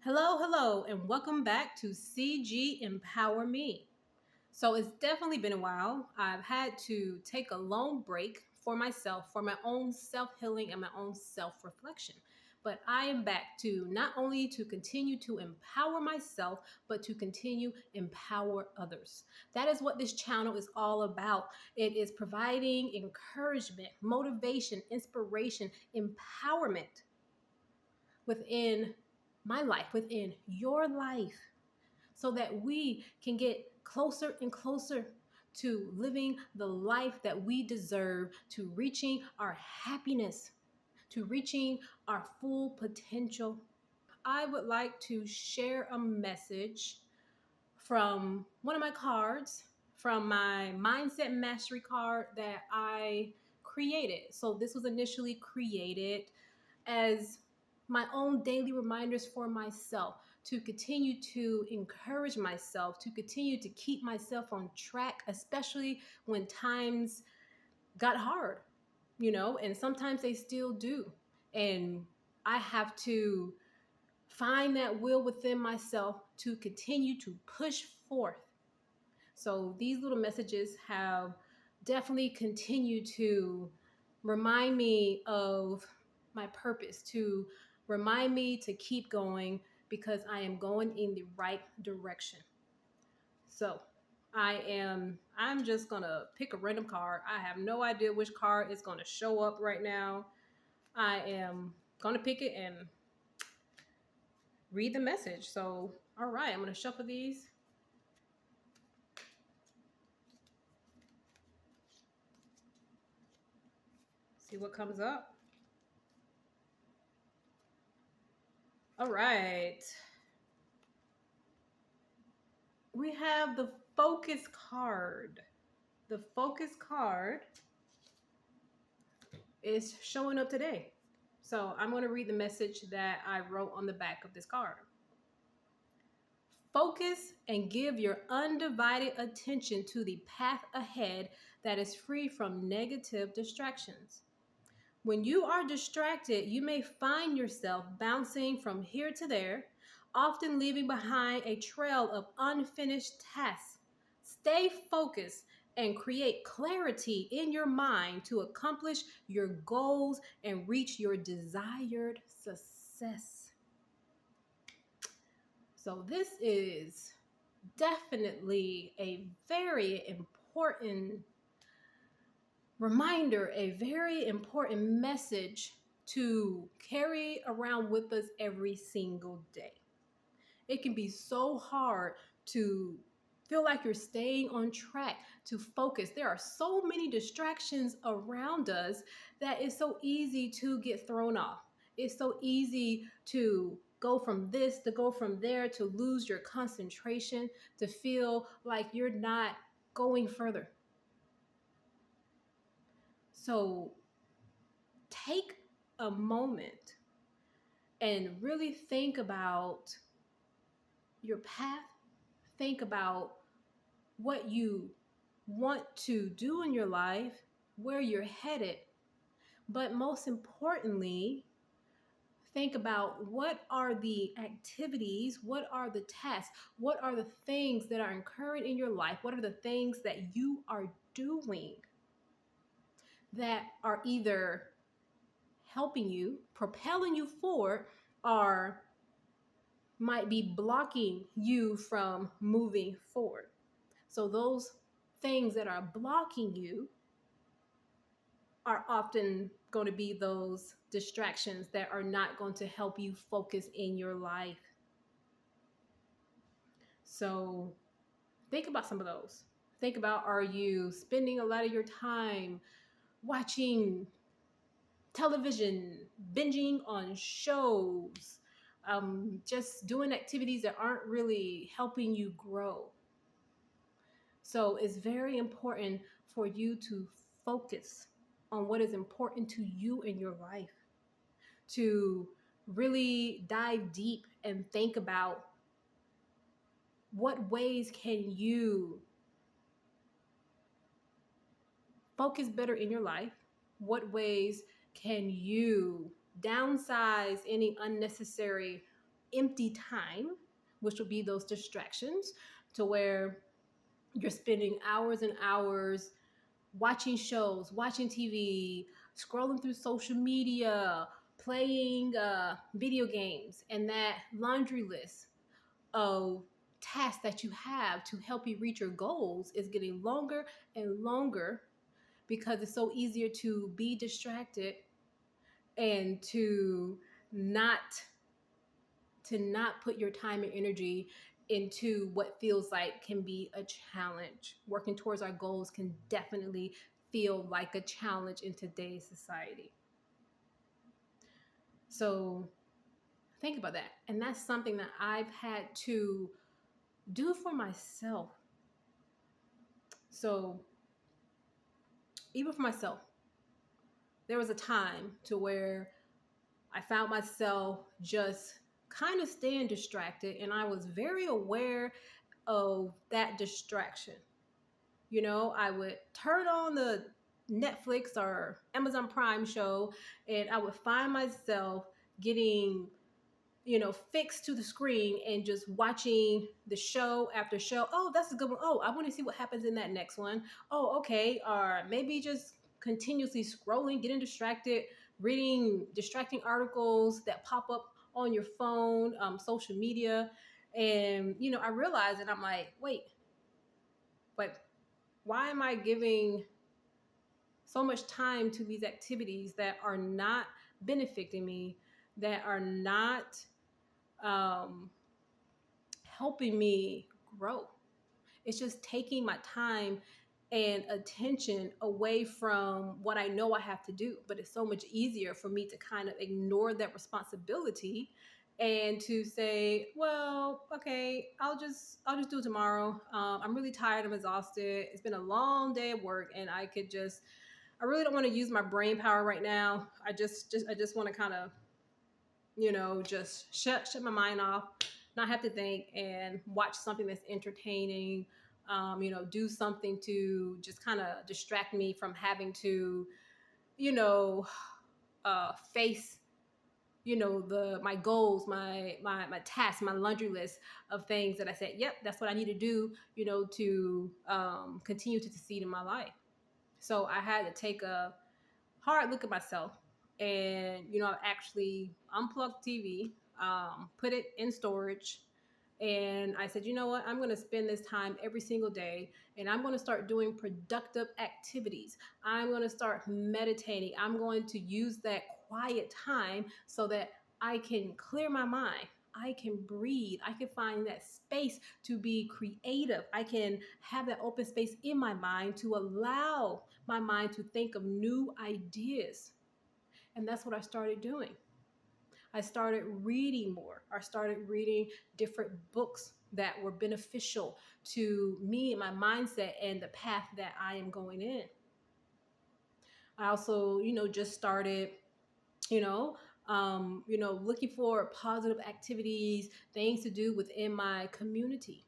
Hello, and welcome back to CG EmpowerMe. So it's definitely been a while. I've had to take a long break for myself, for my own self-healing and my own self-reflection. But I am back to not only to continue to empower myself, but to continue empower others. That is what this channel is all about. It is providing encouragement, motivation, inspiration, empowerment within my life, within your life, so that we can get closer and closer to living the life that we deserve, to reaching our happiness, to reaching our full potential. I would like to share a message from one of my cards, from my Mindset Mastery card that I created. So, this was initially created as my own daily reminders for myself to continue to encourage myself, to continue to keep myself on track, especially when times got hard, and sometimes they still do. And I have to find that will within myself to continue to push forth. So these little messages have definitely continued to remind me of my purpose, to remind me to keep going because I am going in the right direction. So I'm just gonna pick a random card. I have no idea which card is gonna show up right now. I am gonna pick it and read the message. So, all right, I'm gonna shuffle these. See what comes up. All right. We have the focus card. The focus card is showing up today. So I'm going to read the message that I wrote on the back of this card. Focus and give your undivided attention to the path ahead that is free from negative distractions. When you are distracted, you may find yourself bouncing from here to there, often leaving behind a trail of unfinished tasks. Stay focused and create clarity in your mind to accomplish your goals and reach your desired success. So, this is definitely a very important reminder, a very important message to carry around with us every single day. It can be so hard to feel like you're staying on track, to focus. There are so many distractions around us that it's so easy to get thrown off. It's so easy to go from this, to go from there, to lose your concentration, to feel like you're not going further. So take a moment and really think about your path. Think about what you want to do in your life, where you're headed. But most importantly, think about what are the activities, what are the tasks, what are the things that are occurring in your life, what are the things that you are doing that are either helping you, propelling you forward, or might be blocking you from moving forward. So those things that are blocking you are often going to be those distractions that are not going to help you focus in your life. So think about some of those. Think about, are you spending a lot of your time watching television, binging on shows, just doing activities that aren't really helping you grow? So it's very important for you to focus on what is important to you in your life, to really dive deep and think about what ways can you focus better in your life? What ways can you downsize any unnecessary empty time, which would be those distractions, to where you're spending hours and hours watching shows, watching TV, scrolling through social media, playing video games, and that laundry list of tasks that you have to help you reach your goals is getting longer and longer because it's so easier to be distracted and not to not put your time and energy into what feels like can be a challenge. Working towards our goals can definitely feel like a challenge in today's society. So think about that. And that's something that I've had to do for myself. So even for myself, there was a time to where I found myself just kind of staying distracted, and I was very aware of that distraction. I would turn on the Netflix or Amazon Prime show, and I would find myself getting fixed to the screen and just watching the show after show. Oh, that's a good one. Oh, I want to see what happens in that next one. Oh, okay. Or maybe just continuously scrolling, getting distracted, reading distracting articles that pop up on your phone, social media. And, I realized, and I'm like, wait, but why am I giving so much time to these activities that are not benefiting me, that are not um, helping me grow? It's just taking my time and attention away from what I know I have to do. But it's so much easier for me to kind of ignore that responsibility and to say, well, okay, I'll just do it tomorrow. I'm really tired. I'm exhausted. It's been a long day at work, and I really don't want to use my brain power right now. I just want to kind of just shut my mind off, not have to think, and watch something that's entertaining. Do something to just kind of distract me from having to, you know, face, the my goals, my tasks, my laundry list of things that I said, yep, that's what I need to do, to continue to succeed in my life. So I had to take a hard look at myself, and I actually unplugged TV, put it in storage, and I said, you know what, I'm going to spend this time every single day, and I'm going to start doing productive activities. I'm going to start meditating. I'm going to use that quiet time so that I can clear my mind. I can breathe. I can find that space to be creative. I can have that open space in my mind to allow my mind to think of new ideas. And that's what I started doing. I started reading more. I started reading different books that were beneficial to me and my mindset and the path that I am going in. I also, just started, you know, looking for positive activities, things to do within my community,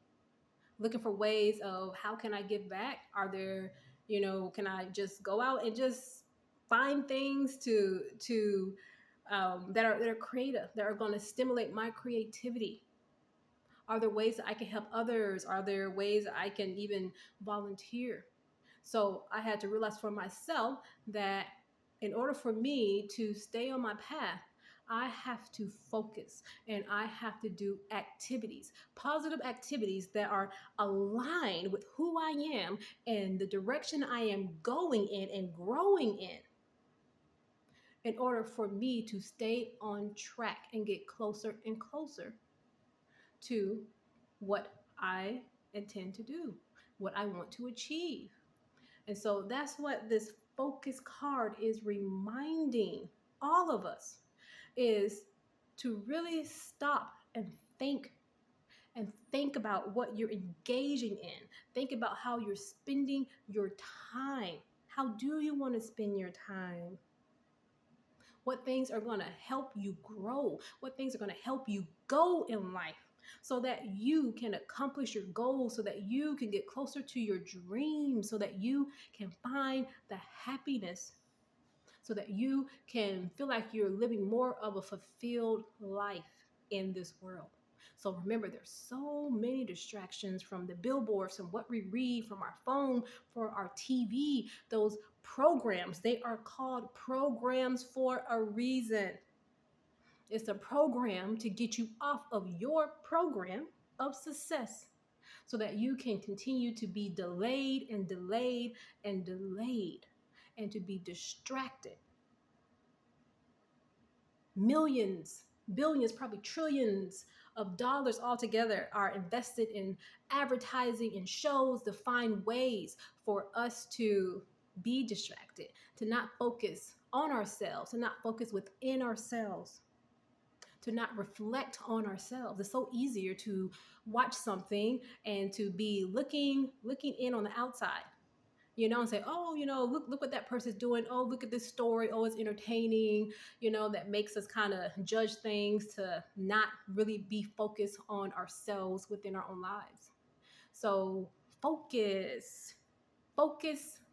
looking for ways of how can I give back? Are there, can I just go out and just find things to that are creative, that are going to stimulate my creativity? Are there ways that I can help others? Are there ways that I can even volunteer? So I had to realize for myself that in order for me to stay on my path, I have to focus and I have to do activities, positive activities that are aligned with who I am and the direction I am going in and growing in order for me to stay on track and get closer and closer to what I intend to do, what I want to achieve. And so that's what this focus card is reminding all of us, is to really stop and think about what you're engaging in. Think about how you're spending your time. How do you want to spend your time? What things are going to help you grow? What things are going to help you go in life so that you can accomplish your goals, so that you can get closer to your dreams, so that you can find the happiness, so that you can feel like you're living more of a fulfilled life? in this world. So remember, there's so many distractions from the billboards, from what we read, from our phone, for our TV, those programs. They are called programs for a reason. It's a program to get you off of your program of success so that you can continue to be delayed and delayed and delayed and to be distracted. Millions, billions, probably trillions of dollars altogether are invested in advertising and shows to find ways for us to be distracted, to not focus on ourselves, to not focus within ourselves, to not reflect on ourselves. It's so easier to watch something and to be looking in on the outside, and say, oh, look what that person's doing. Oh, look at this story. Oh, it's entertaining. That makes us kind of judge things to not really be focused on ourselves within our own lives. So focus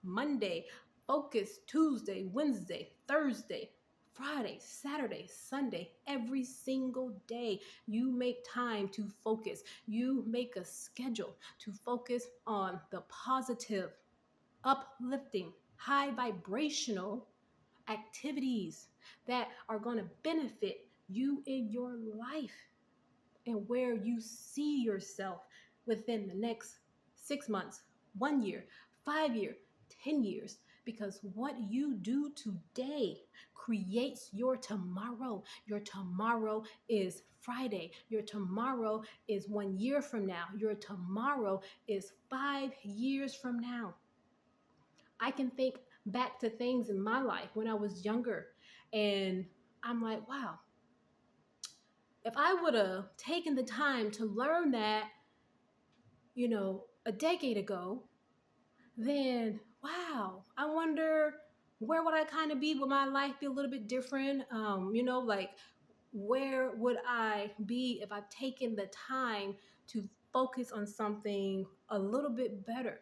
Monday, focus Tuesday, Wednesday, Thursday, Friday, Saturday, Sunday, every single day. You make time to focus. You make a schedule to focus on the positive, uplifting, high vibrational activities that are going to benefit you in your life and where you see yourself within the next 6 months, 1 year, 5 years, 10 years. Because what you do today creates your tomorrow. Your tomorrow is Friday. Your tomorrow is 1 year from now. Your tomorrow is 5 years from now. I can think back to things in my life when I was younger, and I'm like, wow, if I would have taken the time to learn that, a decade ago, then wow, I wonder where would I kind of be? Would my life be a little bit different? Like where would I be if I've taken the time to focus on something a little bit better?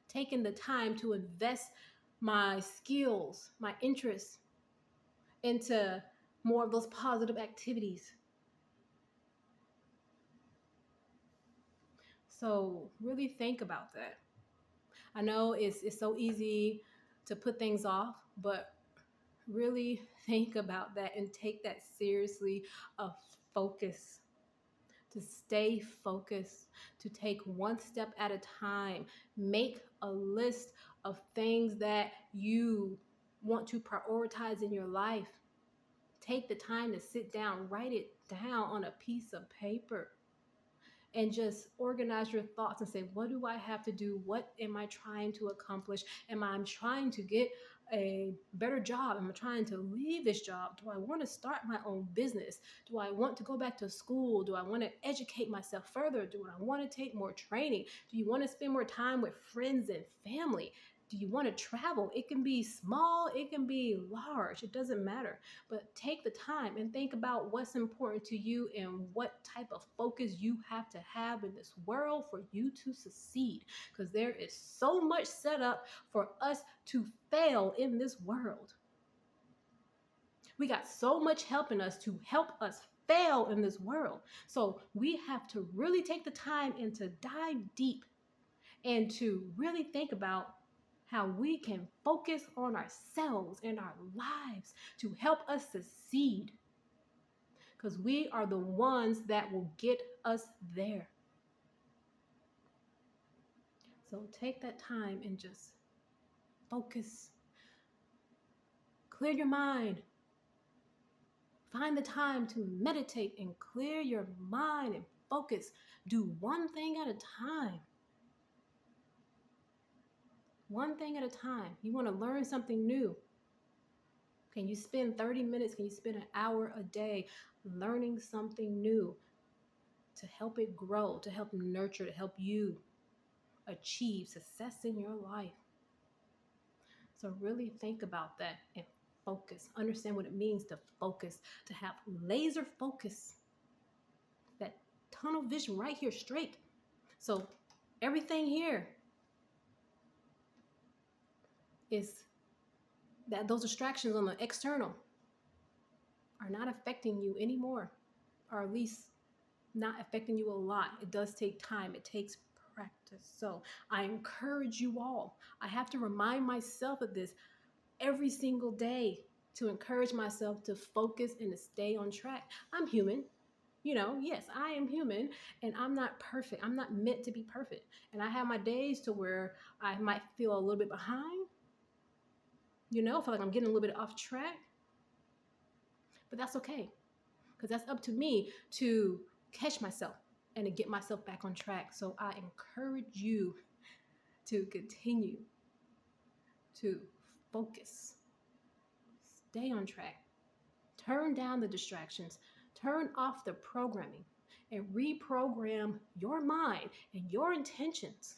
Taking the time to invest my skills, my interests into more of those positive activities. So really think about that. I know it's so easy to put things off, but really think about that and take that seriously of focus, to stay focused, to take one step at a time. Make a list of things that you want to prioritize in your life. Take the time to sit down, write it down on a piece of paper, and just organize your thoughts and say, what do I have to do? What am I trying to accomplish? Am I trying to get a better job? Am I trying to leave this job? Do I want to start my own business? Do I want to go back to school? Do I want to educate myself further? Do I want to take more training? Do you want to spend more time with friends and family? Do you want to travel? It can be small, it can be large, it doesn't matter. But take the time and think about what's important to you and what type of focus you have to have in this world for you to succeed. Because there is so much set up for us to fail in this world. We got so much helping us to help us fail in this world. So we have to really take the time and to dive deep and to really think about how we can focus on ourselves and our lives to help us succeed. Because we are the ones that will get us there. So take that time and just focus. Clear your mind. Find the time to meditate and clear your mind and focus. Do one thing at a time. One thing at a time. You want to learn something new. Can you spend 30 minutes? Can you spend an hour a day learning something new to help it grow, to help nurture, to help you achieve success in your life? So really think about that and focus. Understand what it means to focus, to have laser focus. That tunnel vision right here, straight. So everything here is that those distractions on the external are not affecting you anymore. or at least not affecting you a lot. It does take time, it takes practice. So I encourage you all. I have to remind myself of this every single day to encourage myself to focus and to stay on track. I'm human. Yes, I am human and I'm not perfect. I'm not meant to be perfect. And I have my days to where I might feel a little bit behind, feel like I'm getting a little bit off track, but that's okay because that's up to me to catch myself and to get myself back on track. So I encourage you to continue to focus, stay on track, turn down the distractions, turn off the programming, and reprogram your mind and your intentions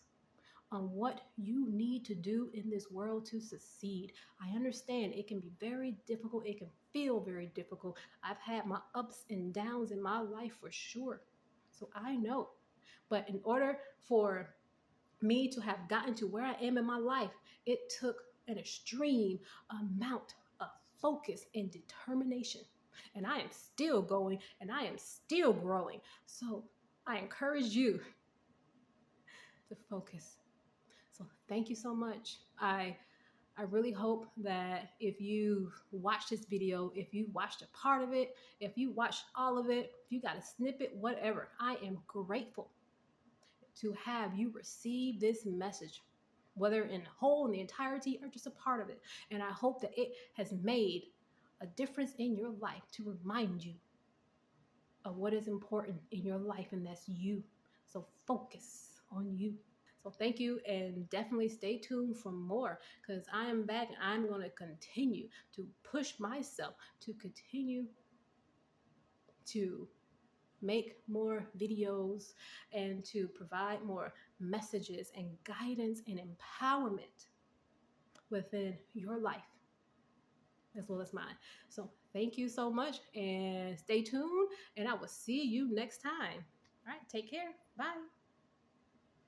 on what you need to do in this world to succeed. I understand it can be very difficult. It can feel very difficult. I've had my ups and downs in my life for sure. So I know. But in order for me to have gotten to where I am in my life, it took an extreme amount of focus and determination. And I am still going and I am still growing. So I encourage you to focus. So thank you so much. I really hope that if you watch this video, if you watched a part of it, if you watched all of it, if you got a snippet, whatever, I am grateful to have you receive this message, whether in whole, in the entirety, or just a part of it. And I hope that it has made a difference in your life to remind you of what is important in your life, and that's you. So focus on you. So thank you, and definitely stay tuned for more because I am back and I'm going to continue to push myself to continue to make more videos and to provide more messages and guidance and empowerment within your life as well as mine. So thank you so much and stay tuned, and I will see you next time. All right, take care. Bye.